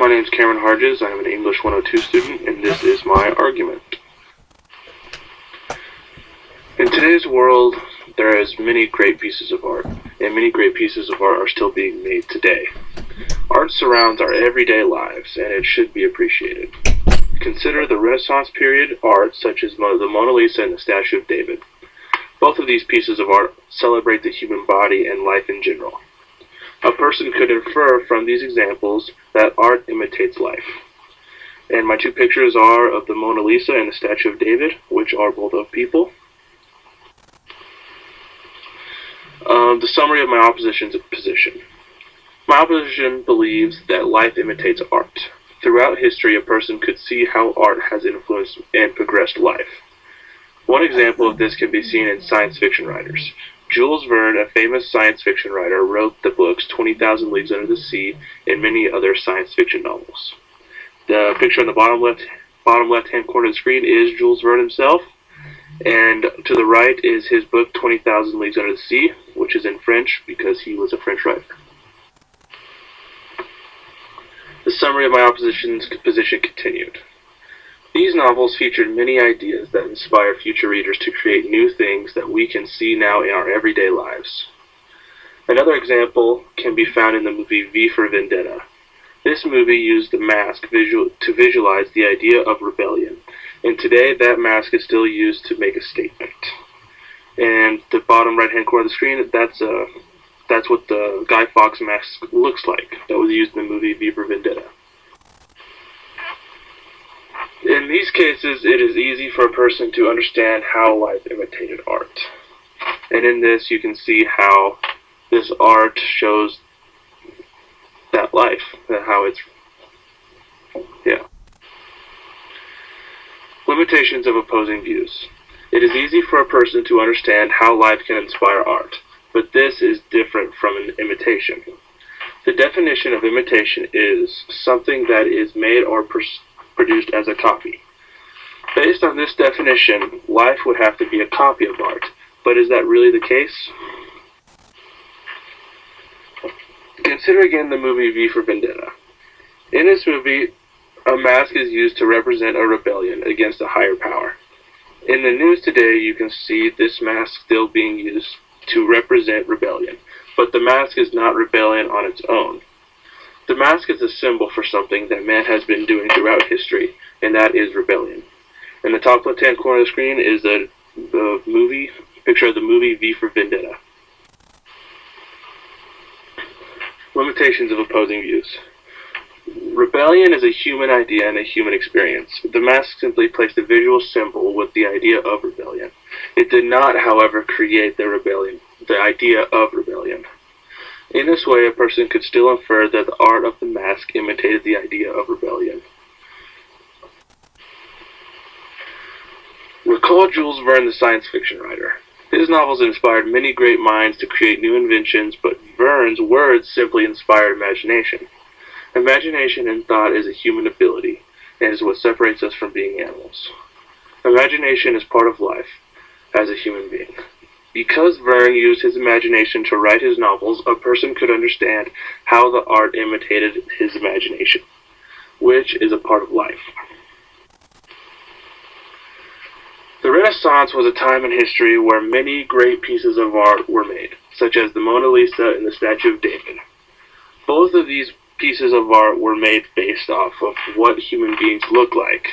My name is Cameron Harges. I am an English 102 student, and this is my argument. In today's world, there is many great pieces of art, and many great pieces of art are still being made today. Art surrounds our everyday lives, and it should be appreciated. Consider the Renaissance period art, such as the Mona Lisa and the Statue of David. Both of these pieces of art celebrate the human body and life in general. A person could infer from these examples that art imitates life. And my two pictures are of the Mona Lisa and the Statue of David, which are both of people. The summary of my opposition's position. My opposition believes that life imitates art. Throughout history, a person could see how art has influenced and progressed life. One example of this can be seen in science fiction writers. Jules Verne, a famous science fiction writer, wrote the books 20,000 Leagues Under the Sea and many other science fiction novels. The picture on the bottom left-hand corner of the screen is Jules Verne himself, and to the right is his book 20,000 Leagues Under the Sea, which is in French because he was a French writer. The summary of my opposition's position continued. These novels featured many ideas that inspire future readers to create new things that we can see now in our everyday lives. Another example can be found in the movie V for Vendetta. This movie used the mask to visualize the idea of rebellion, and today that mask is still used to make a statement. And the bottom right-hand corner of the screen, that's what the Guy Fawkes mask looks like that was used in the movie V for Vendetta. In these cases, it is easy for a person to understand how life imitated art. And in this, you can see how this art shows that life, how it's, Limitations of opposing views. It is easy for a person to understand how life can inspire art, but this is different from an imitation. The definition of imitation is something that is made or produced as a copy. Based on this definition, life would have to be a copy of art, but is that really the case? Consider again the movie V for Vendetta. In this movie, a mask is used to represent a rebellion against a higher power. In the news today, you can see this mask still being used to represent rebellion, but the mask is not rebellion on its own. The mask is a symbol for something that man has been doing throughout history, and that is rebellion. In the top left-hand corner of the screen is the picture of the movie V for Vendetta. Limitations of opposing views. Rebellion is a human idea and a human experience. The mask simply placed a visual symbol with the idea of rebellion. It did not, however, create the idea of rebellion. In this way, a person could still infer that the art of the mask imitated the idea of rebellion. Recall Jules Verne, the science fiction writer. His novels inspired many great minds to create new inventions, but Verne's words simply inspired imagination. Imagination and thought is a human ability, and is what separates us from being animals. Imagination is part of life as a human being. Because Verne used his imagination to write his novels, a person could understand how the art imitated his imagination, which is a part of life. The Renaissance was a time in history where many great pieces of art were made, such as the Mona Lisa and the Statue of David. Both of these pieces of art were made based off of what human beings look like.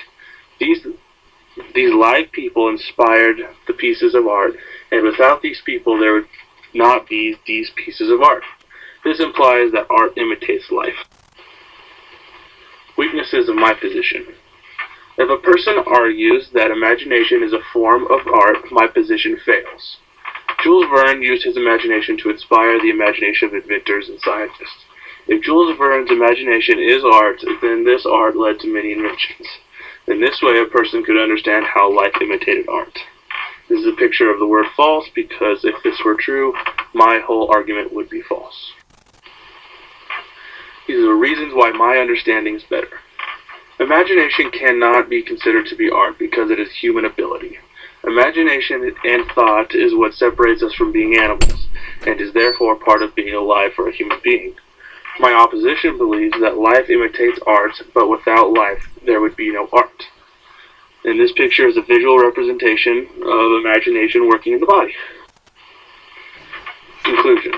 These live people inspired the pieces of art, and without these people there would not be these pieces of art. This implies that art imitates life. Weaknesses of my position. If a person argues that imagination is a form of art, my position fails. Jules Verne used his imagination to inspire the imagination of inventors and scientists. If Jules Verne's imagination is art, then this art led to many inventions. In this way, a person could understand how life imitated art. This is a picture of the word false, because if this were true, my whole argument would be false. These are the reasons why my understanding is better. Imagination cannot be considered to be art because it is human ability. Imagination and thought is what separates us from being animals, and is therefore part of being alive for a human being. My opposition believes that life imitates art, but without life there would be no art. And this picture is a visual representation of imagination working in the body. Conclusion.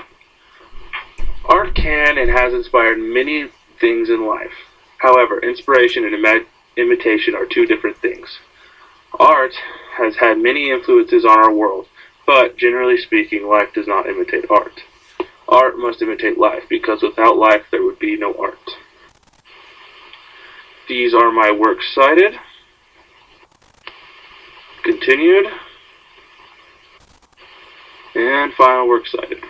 Art can and has inspired many things in life. However, inspiration and imitation are two different things. Art has had many influences on our world, but generally speaking, life does not imitate art. Art must imitate life, because without life there would be no art. These are my works cited, continued, and final works cited.